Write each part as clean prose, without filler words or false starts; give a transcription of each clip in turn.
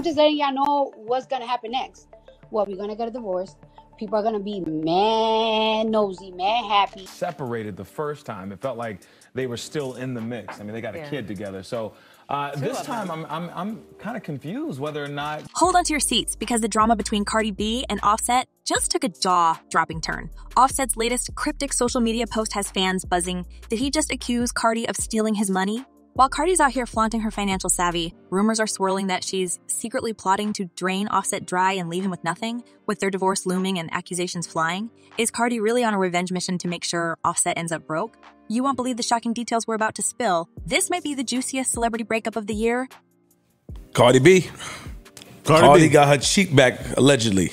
just letting y'all know what's gonna happen next. Well, we're gonna get a divorce. People are gonna be mad nosy, mad happy. Separated the first time, it felt like they were still in the mix. I mean, they got a kid together. So this time, I'm kind of confused whether or not. Hold on to your seats, because the drama between Cardi B and Offset just took a jaw-dropping turn. Offset's latest cryptic social media post has fans buzzing. Did he just accuse Cardi of stealing his money? While Cardi's out here flaunting her financial savvy, rumors are swirling that she's secretly plotting to drain Offset dry and leave him with nothing, with their divorce looming and accusations flying. Is Cardi really on a revenge mission to make sure Offset ends up broke? You won't believe the shocking details we're about to spill. This might be the juiciest celebrity breakup of the year. Cardi B. Cardi got her cheek back, allegedly.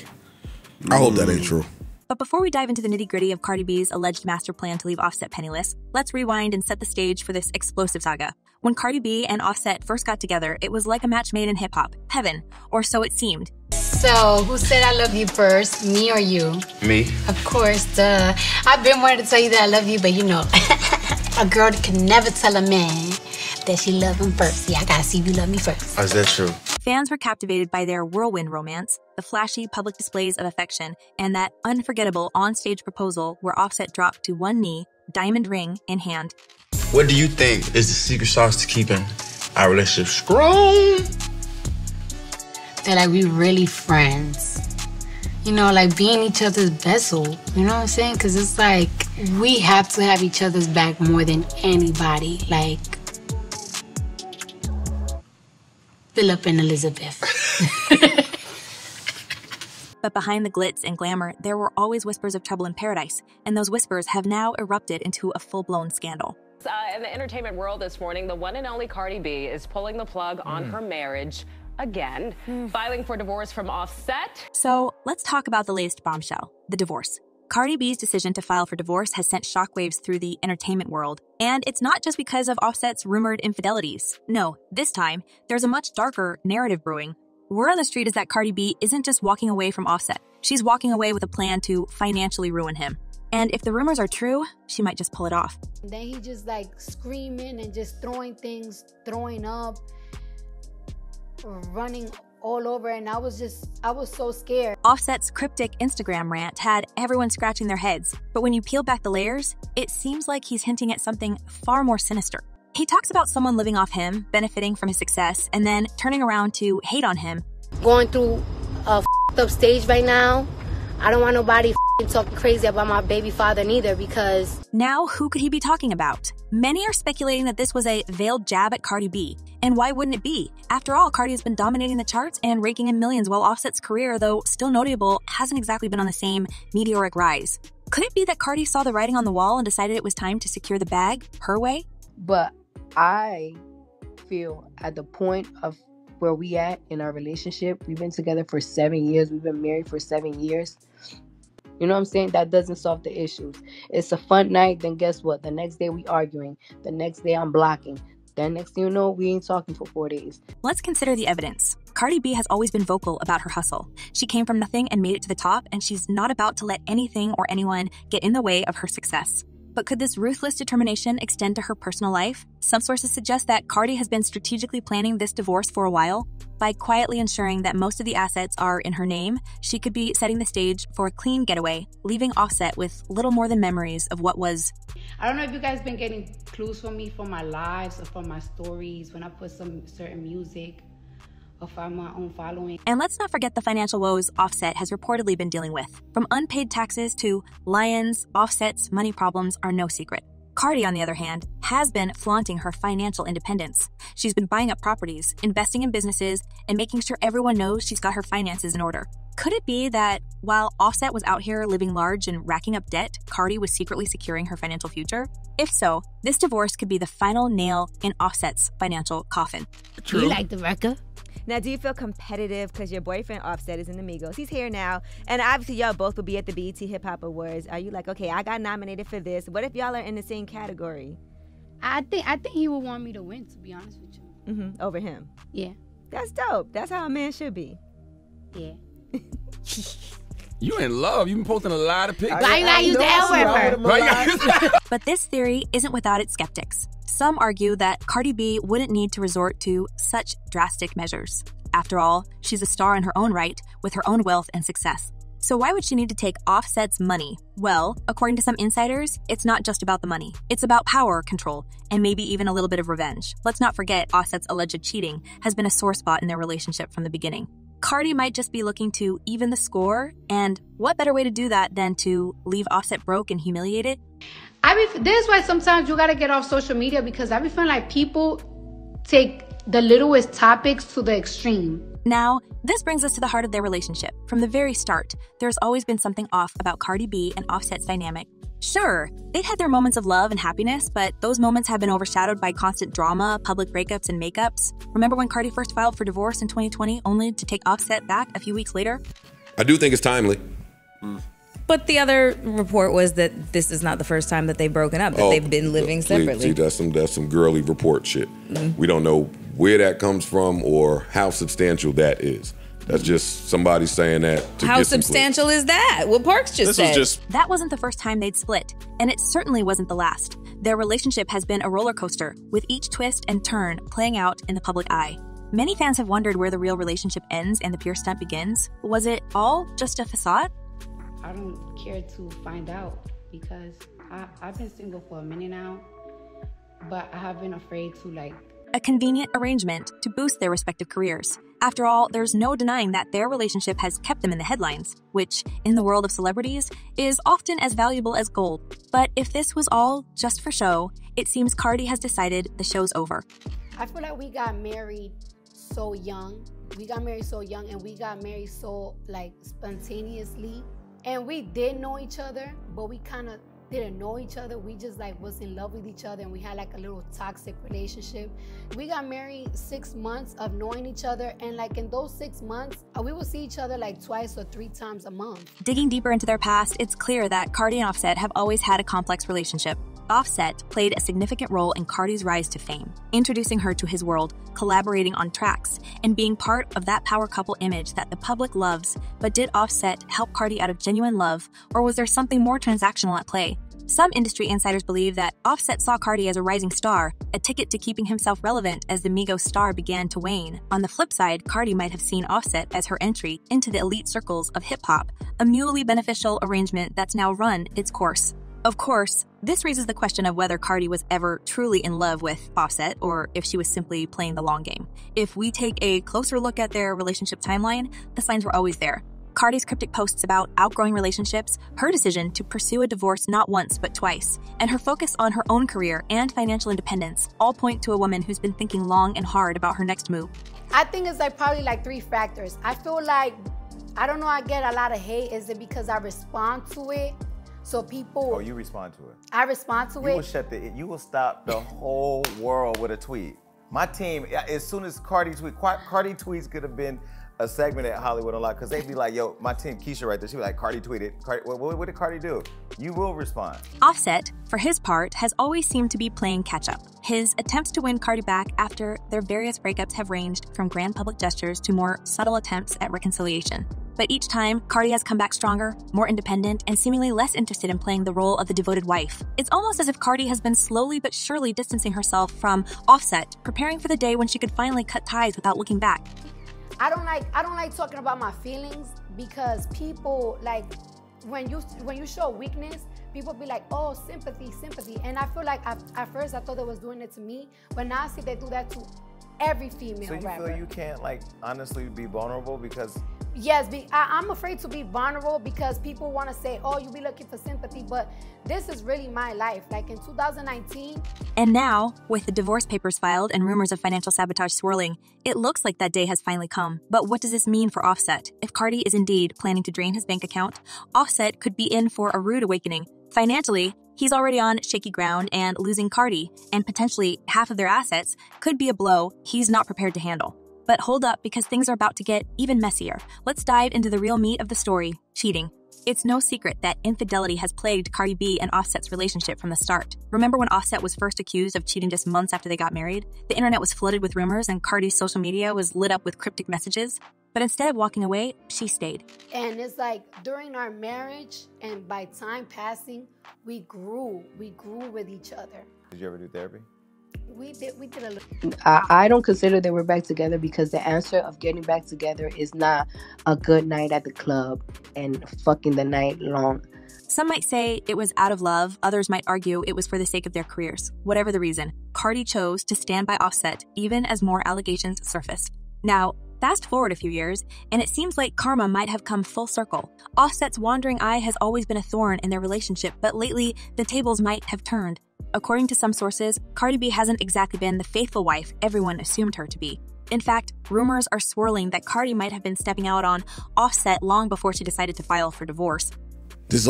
I hope that ain't true. But before we dive into the nitty-gritty of Cardi B's alleged master plan to leave Offset penniless, let's rewind and set the stage for this explosive saga. When Cardi B and Offset first got together, it was like a match made in hip-hop. Heaven, or so it seemed. So, who said I love you first, me or you? Me. Of course, duh. I've been wanting to tell you that I love you, but you know, a girl can never tell a man that she love him first. Yeah, I gotta see if you love me first. Is that true? Fans were captivated by their whirlwind romance, the flashy public displays of affection, and that unforgettable on-stage proposal where Offset dropped to one knee, diamond ring in hand. What do you think is the secret sauce to keeping our relationship strong? That like we really friends. You know, like being each other's vessel. You know what I'm saying? Because it's like we have to have each other's back more than anybody. Like Philip and Elizabeth. But behind the glitz and glamour, there were always whispers of trouble in paradise, and those whispers have now erupted into a full-blown scandal. In the entertainment world this morning, the one and only Cardi B is pulling the plug on her marriage again, filing for divorce from Offset. So let's talk about the latest bombshell, the divorce. Cardi B's decision to file for divorce has sent shockwaves through the entertainment world. And it's not just because of Offset's rumored infidelities. No, this time, there's a much darker narrative brewing. Word on the street is that Cardi B isn't just walking away from Offset. She's walking away with a plan to financially ruin him. And if the rumors are true, she might just pull it off. Then he just like screaming and just throwing things, throwing up, running all over, and I was so scared. Offset's cryptic Instagram rant had everyone scratching their heads, but when you peel back the layers, it seems like he's hinting at something far more sinister. He talks about someone living off him, benefiting from his success, and then turning around to hate on him. Going through a up stage right now. I don't want nobody talking crazy about my baby father neither, because... Now, who could he be talking about? Many are speculating that this was a veiled jab at Cardi B. And why wouldn't it be? After all, Cardi has been dominating the charts and raking in millions, while Offset's career, though still notable, hasn't exactly been on the same meteoric rise. Could it be that Cardi saw the writing on the wall and decided it was time to secure the bag her way? But I feel at the point of where we at in our relationship, we've been together for 7 years, we've been married for 7 years. You know what I'm saying? That doesn't solve the issues. It's a fun night, then guess what? The next day we arguing. The next day I'm blocking. Then next thing you know, we ain't talking for 4 days. Let's consider the evidence. Cardi B has always been vocal about her hustle. She came from nothing and made it to the top, and she's not about to let anything or anyone get in the way of her success. But could this ruthless determination extend to her personal life? Some sources suggest that Cardi has been strategically planning this divorce for a while. By quietly ensuring that most of the assets are in her name, she could be setting the stage for a clean getaway, leaving Offset with little more than memories of what was. I don't know if you guys been getting clues from me from my lives or from my stories when I put some certain music or find my own following. And let's not forget the financial woes Offset has reportedly been dealing with. From unpaid taxes to lions, Offset's money problems are no secret. Cardi, on the other hand, has been flaunting her financial independence. She's been buying up properties, investing in businesses, and making sure everyone knows she's got her finances in order. Could it be that while Offset was out here living large and racking up debt, Cardi was secretly securing her financial future? If so, this divorce could be the final nail in Offset's financial coffin. True. You like the record? Now, do you feel competitive because your boyfriend Offset is in the Migos? He's here now, and obviously y'all both will be at the BET Hip Hop Awards. Are you like, okay, I got nominated for this. What if y'all are in the same category? I think he would want me to win, to be honest with you. Over him? Yeah. That's dope. That's how a man should be. Yeah. You in love. You've been posting a lot of pictures. Why you not use the L word? But this theory isn't without its skeptics. Some argue that Cardi B wouldn't need to resort to such drastic measures. After all, she's a star in her own right, with her own wealth and success. So why would she need to take Offset's money? Well, according to some insiders, it's not just about the money. It's about power, control, and maybe even a little bit of revenge. Let's not forget Offset's alleged cheating has been a sore spot in their relationship from the beginning. Cardi might just be looking to even the score, and what better way to do that than to leave Offset broke and humiliated? This is why sometimes you gotta get off social media, because I be feeling like people take the littlest topics to the extreme. Now, this brings us to the heart of their relationship. From the very start, there's always been something off about Cardi B and Offset's dynamic. Sure, they've had their moments of love and happiness, but those moments have been overshadowed by constant drama, public breakups, and makeups. Remember when Cardi first filed for divorce in 2020, only to take Offset back a few weeks later? I do think it's timely. But the other report was that this is not the first time that they've broken up, that they've been living separately. See, that's some girly report shit. We don't know where that comes from or how substantial that is. That's just somebody saying that to How get some substantial is that? What Parks just said. That wasn't the first time they'd split, and it certainly wasn't the last. Their relationship has been a roller coaster, with each twist and turn playing out in the public eye. Many fans have wondered where the real relationship ends and the pure stunt begins. Was it all just a facade? I don't care to find out, because I've been single for a minute now, but I have been afraid to A convenient arrangement to boost their respective careers. After all, there's no denying that their relationship has kept them in the headlines, which, in the world of celebrities, is often as valuable as gold. But if this was all just for show, it seems Cardi has decided the show's over. I feel like we got married so young. And we got married so spontaneously. And we did know each other, but we kind of didn't know each other. We just was in love with each other, and we had a little toxic relationship. We got married 6 months of knowing each other, and in those 6 months, we would see each other twice or 3 times a month. Digging deeper into their past, it's clear that Cardi and Offset have always had a complex relationship. Offset played a significant role in Cardi's rise to fame, introducing her to his world, collaborating on tracks, and being part of that power couple image that the public loves. But did Offset help Cardi out of genuine love, or was there something more transactional at play? Some industry insiders believe that Offset saw Cardi as a rising star, a ticket to keeping himself relevant as the Migos star began to wane. On the flip side, Cardi might have seen Offset as her entry into the elite circles of hip-hop, a mutually beneficial arrangement that's now run its course. Of course, this raises the question of whether Cardi was ever truly in love with Offset, or if she was simply playing the long game. If we take a closer look at their relationship timeline, the signs were always there. Cardi's cryptic posts about outgrowing relationships, her decision to pursue a divorce not once but twice, and her focus on her own career and financial independence all point to a woman who's been thinking long and hard about her next move. I think it's probably 3 factors. I feel I don't know, I get a lot of hate. Is it because I respond to it? So people... Oh, you respond to it. I respond to it. You will stop the whole world with a tweet. My team, as soon as Cardi tweets could have been a segment at Hollywood Unlocked, because they'd be like, yo, my team, Keisha right there, she'd be like, Cardi tweeted. What did Cardi do? You will respond. Offset, for his part, has always seemed to be playing catch-up. His attempts to win Cardi back after their various breakups have ranged from grand public gestures to more subtle attempts at reconciliation. But each time, Cardi has come back stronger, more independent, and seemingly less interested in playing the role of the devoted wife. It's almost as if Cardi has been slowly but surely distancing herself from Offset, preparing for the day when she could finally cut ties without looking back. I don't like talking about my feelings, because people when you show weakness, people be like, oh, sympathy. And I feel like at first I thought they was doing it to me, but now I see they do that to every female rapper. So you feel you can't honestly be vulnerable because... Yes, I'm afraid to be vulnerable because people want to say, oh, you be looking for sympathy, but this is really my life. In 2019. And now, with the divorce papers filed and rumors of financial sabotage swirling, it looks like that day has finally come. But what does this mean for Offset? If Cardi is indeed planning to drain his bank account, Offset could be in for a rude awakening. Financially, he's already on shaky ground, and losing Cardi, and potentially half of their assets, could be a blow he's not prepared to handle. But hold up, because things are about to get even messier. Let's dive into the real meat of the story, cheating. It's no secret that infidelity has plagued Cardi B and Offset's relationship from the start. Remember when Offset was first accused of cheating just months after they got married? The internet was flooded with rumors and Cardi's social media was lit up with cryptic messages. But instead of walking away, she stayed. And it's during our marriage and by time passing, we grew with each other. Did you ever do therapy? We did a little. I don't consider that we're back together because the answer of getting back together is not a good night at the club and fucking the night long. Some might say it was out of love, others might argue it was for the sake of their careers. Whatever the reason, Cardi chose to stand by Offset even as more allegations surfaced. Now, fast forward a few years, and it seems like karma might have come full circle. Offset's wandering eye has always been a thorn in their relationship, but lately, the tables might have turned. According to some sources, Cardi B hasn't exactly been the faithful wife everyone assumed her to be. In fact, rumors are swirling that Cardi might have been stepping out on Offset long before she decided to file for divorce. This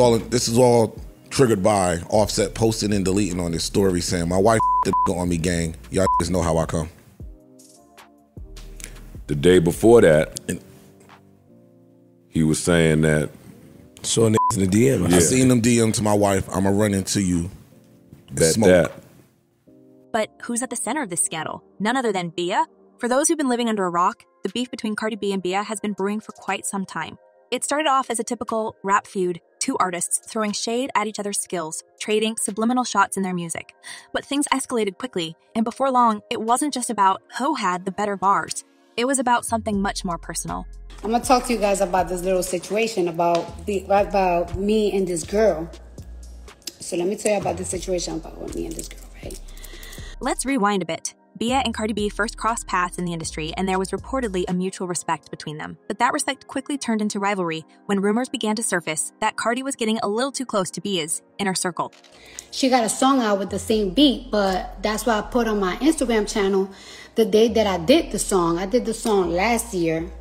is all triggered by Offset posting and deleting on his story saying, "My wife the on me, gang. Y'all just know how I come." The day before that, he was saying that. So in the DM, Yeah. I seen them DM to my wife, "I'ma run into you." That. But who's at the center of this scandal? None other than Bia? For those who've been living under a rock, the beef between Cardi B and Bia has been brewing for quite some time. It started off as a typical rap feud, two artists throwing shade at each other's skills, trading subliminal shots in their music. But things escalated quickly, and before long, it wasn't just about who had the better bars. It was about something much more personal. I'm gonna talk to you guys about this little situation about me and this girl. So let me tell you about the situation about me and this girl, right? Let's rewind a bit. Bia and Cardi B first crossed paths in the industry, and there was reportedly a mutual respect between them. But that respect quickly turned into rivalry when rumors began to surface that Cardi was getting a little too close to Bia's inner circle. She got a song out with the same beat, but that's why I put on my Instagram channel the day that I did the song. I did the song last year.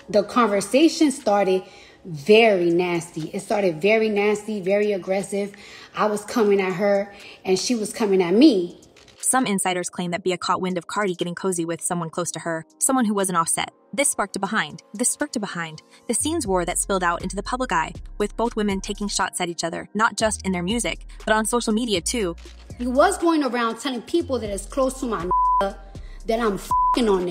The conversation started very nasty. It started very nasty, very aggressive. I was coming at her and she was coming at me. Some insiders claim that Bia caught wind of Cardi getting cozy with someone close to her, someone who wasn't Offset. This sparked a behind. The scenes war that spilled out into the public eye, with both women taking shots at each other, not just in their music, but on social media too. You was going around telling people that it's close to my that I'm f***ing on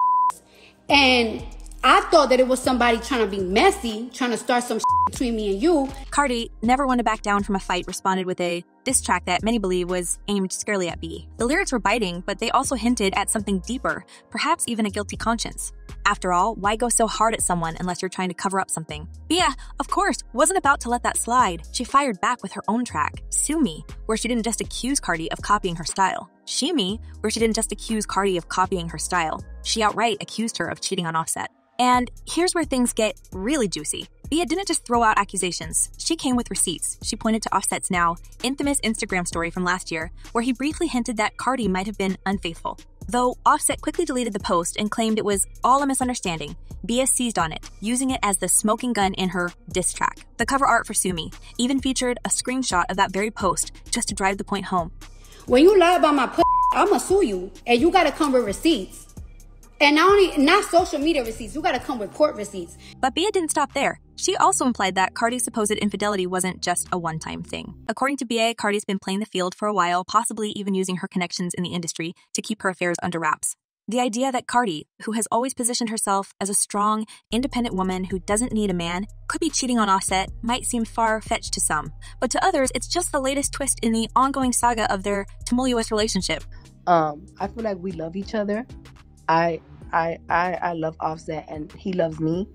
and I thought that it was somebody trying to be messy, trying to start some shit between me and you. Cardi, never one to back down from a fight, responded with a diss track that many believe was aimed squarely at B. The lyrics were biting, but they also hinted at something deeper, perhaps even a guilty conscience. After all, why go so hard at someone unless you're trying to cover up something? Bia, of course, wasn't about to let that slide. She fired back with her own track, Sue Me, where she didn't just accuse Cardi of copying her style. She Me, where she didn't just accuse Cardi of copying her style. She outright accused her of cheating on Offset. And here's where things get really juicy. Bia didn't just throw out accusations. She came with receipts. She pointed to Offset's now infamous Instagram story from last year, where he briefly hinted that Cardi might have been unfaithful. Though Offset quickly deleted the post and claimed it was all a misunderstanding, Bia seized on it, using it as the smoking gun in her diss track. The cover art for Sue Me even featured a screenshot of that very post just to drive the point home. When you lie about my I'ma sue you, and you gotta come with receipts. And not social media receipts, you gotta come with court receipts. But Bia didn't stop there. She also implied that Cardi's supposed infidelity wasn't just a one-time thing. According to Bia, Cardi's been playing the field for a while, possibly even using her connections in the industry to keep her affairs under wraps. The idea that Cardi, who has always positioned herself as a strong, independent woman who doesn't need a man, could be cheating on Offset might seem far-fetched to some. But to others, it's just the latest twist in the ongoing saga of their tumultuous relationship. I feel like we love each other. I love Offset and he loves me.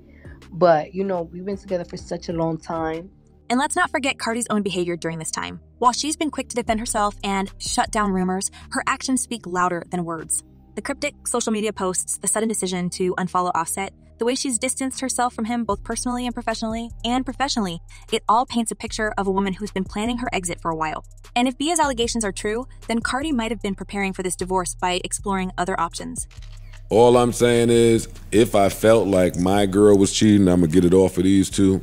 But, you know, we've been together for such a long time. And let's not forget Cardi's own behavior during this time. While she's been quick to defend herself and shut down rumors, her actions speak louder than words. The cryptic social media posts, the sudden decision to unfollow Offset, the way she's distanced herself from him both personally and professionally, it all paints a picture of a woman who's been planning her exit for a while. And if Bia's allegations are true, then Cardi might have been preparing for this divorce by exploring other options. All I'm saying is, if I felt like my girl was cheating, I'm gonna get it off of these two.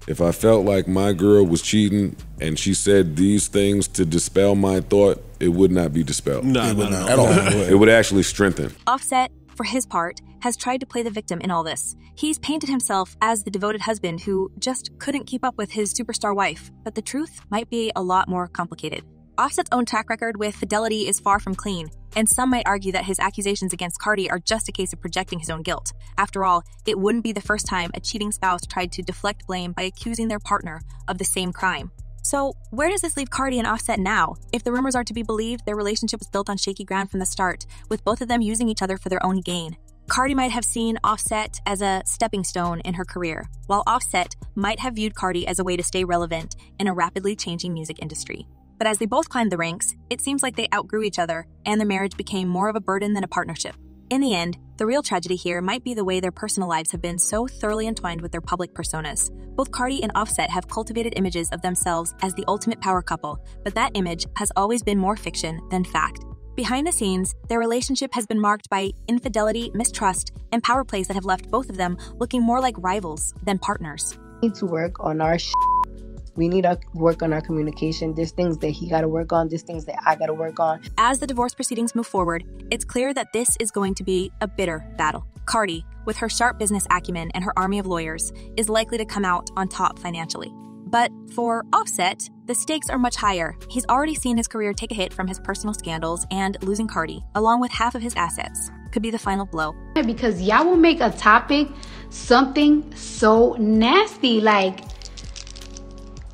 If I felt like my girl was cheating and she said these things to dispel my thought, it would not be dispelled. No, it would not at all. It would actually strengthen. Offset, for his part, has tried to play the victim in all this. He's painted himself as the devoted husband who just couldn't keep up with his superstar wife, but the truth might be a lot more complicated. Offset's own track record with fidelity is far from clean, and some might argue that his accusations against Cardi are just a case of projecting his own guilt. After all, it wouldn't be the first time a cheating spouse tried to deflect blame by accusing their partner of the same crime. So, where does this leave Cardi and Offset now? If the rumors are to be believed, their relationship was built on shaky ground from the start, with both of them using each other for their own gain. Cardi might have seen Offset as a stepping stone in her career, while Offset might have viewed Cardi as a way to stay relevant in a rapidly changing music industry. But as they both climbed the ranks, it seems like they outgrew each other, and their marriage became more of a burden than a partnership. In the end, the real tragedy here might be the way their personal lives have been so thoroughly entwined with their public personas. Both Cardi and Offset have cultivated images of themselves as the ultimate power couple, but that image has always been more fiction than fact. Behind the scenes, their relationship has been marked by infidelity, mistrust, and power plays that have left both of them looking more like rivals than partners. We need to work on our We need to work on our communication. There's things that he got to work on. There's things that I got to work on. As the divorce proceedings move forward, it's clear that this is going to be a bitter battle. Cardi, with her sharp business acumen and her army of lawyers, is likely to come out on top financially. But for Offset, the stakes are much higher. He's already seen his career take a hit from his personal scandals, and losing Cardi, along with half of his assets, could be the final blow. Because y'all will make a topic something so nasty, like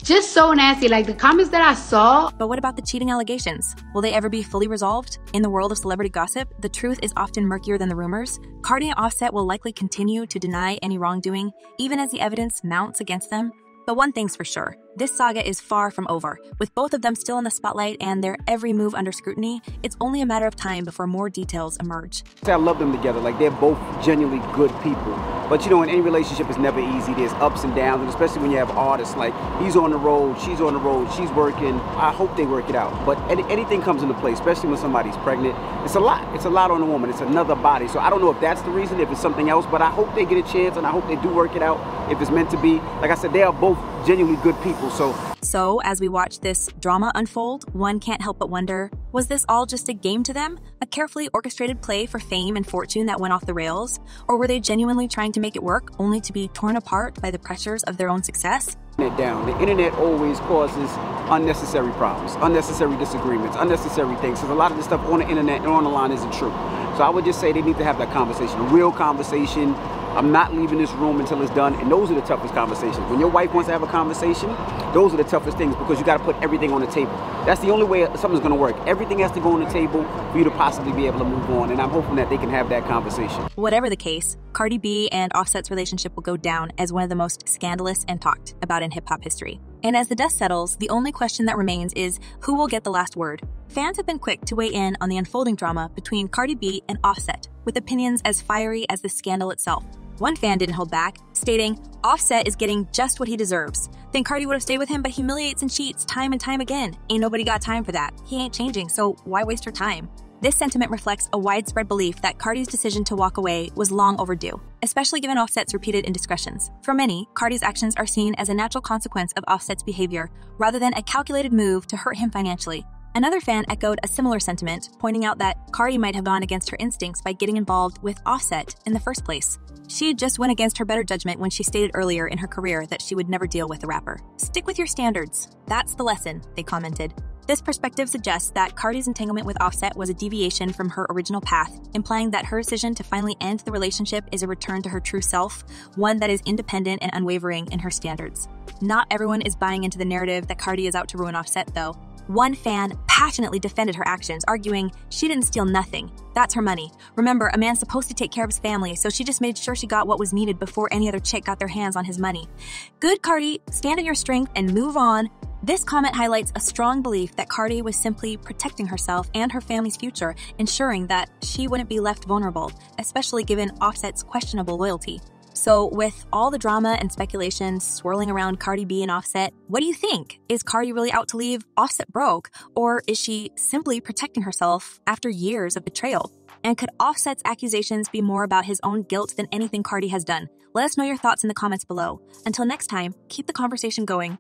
just so nasty, like the comments that I saw. But what about the cheating allegations? Will they ever be fully resolved? In the world of celebrity gossip, the truth is often murkier than the rumors. Cardi and Offset will likely continue to deny any wrongdoing, even as the evidence mounts against them. But one thing's for sure, this saga is far from over. With both of them still in the spotlight and their every move under scrutiny, it's only a matter of time before more details emerge. I love them together. Like, they're both genuinely good people. But you know, in any relationship, it's never easy. There's ups and downs, and especially when you have artists, like, he's on the road, she's on the road, she's working. I hope they work it out. But anything comes into play, especially when somebody's pregnant. It's a lot. It's a lot on a woman. It's another body. So I don't know if that's the reason, if it's something else, but I hope they get a chance, and I hope they do work it out if it's meant to be. Like I said, they are both genuinely good people. So as we watch this drama unfold, one can't help but wonder, was this all just a game to them? A carefully orchestrated play for fame and fortune that went off the rails? Or were they genuinely trying to make it work, only to be torn apart by the pressures of their own success? The internet always causes unnecessary problems, unnecessary disagreements, unnecessary things. Because a lot of the stuff on the internet and on the line isn't true. So I would just say they need to have that conversation, a real conversation. I'm not leaving this room until it's done, and those are the toughest conversations. When your wife wants to have a conversation, those are the toughest things, because you got to put everything on the table. That's the only way something's going to work. Everything has to go on the table for you to possibly be able to move on, and I'm hoping that they can have that conversation. Whatever the case, Cardi B and Offset's relationship will go down as one of the most scandalous and talked about in hip-hop history. And as the dust settles, the only question that remains is who will get the last word. Fans have been quick to weigh in on the unfolding drama between Cardi B and Offset, with opinions as fiery as the scandal itself. One fan didn't hold back, stating, Offset is getting just what he deserves. Think Cardi would have stayed with him, but humiliates and cheats time and time again. Ain't nobody got time for that. He ain't changing, so why waste her time? This sentiment reflects a widespread belief that Cardi's decision to walk away was long overdue, especially given Offset's repeated indiscretions. For many, Cardi's actions are seen as a natural consequence of Offset's behavior, rather than a calculated move to hurt him financially. Another fan echoed a similar sentiment, pointing out that Cardi might have gone against her instincts by getting involved with Offset in the first place. She just went against her better judgment when she stated earlier in her career that she would never deal with a rapper. Stick with your standards. That's the lesson, they commented. This perspective suggests that Cardi's entanglement with Offset was a deviation from her original path, implying that her decision to finally end the relationship is a return to her true self, one that is independent and unwavering in her standards. Not everyone is buying into the narrative that Cardi is out to ruin Offset, though. One fan passionately defended her actions, arguing she didn't steal nothing. That's her money. Remember, a man's supposed to take care of his family, so she just made sure she got what was needed before any other chick got their hands on his money. Good, Cardi, stand on your strength and move on. This comment highlights a strong belief that Cardi was simply protecting herself and her family's future, ensuring that she wouldn't be left vulnerable, especially given Offset's questionable loyalty. So with all the drama and speculation swirling around Cardi B and Offset, what do you think? Is Cardi really out to leave Offset broke? Or is she simply protecting herself after years of betrayal? And could Offset's accusations be more about his own guilt than anything Cardi has done? Let us know your thoughts in the comments below. Until next time, keep the conversation going.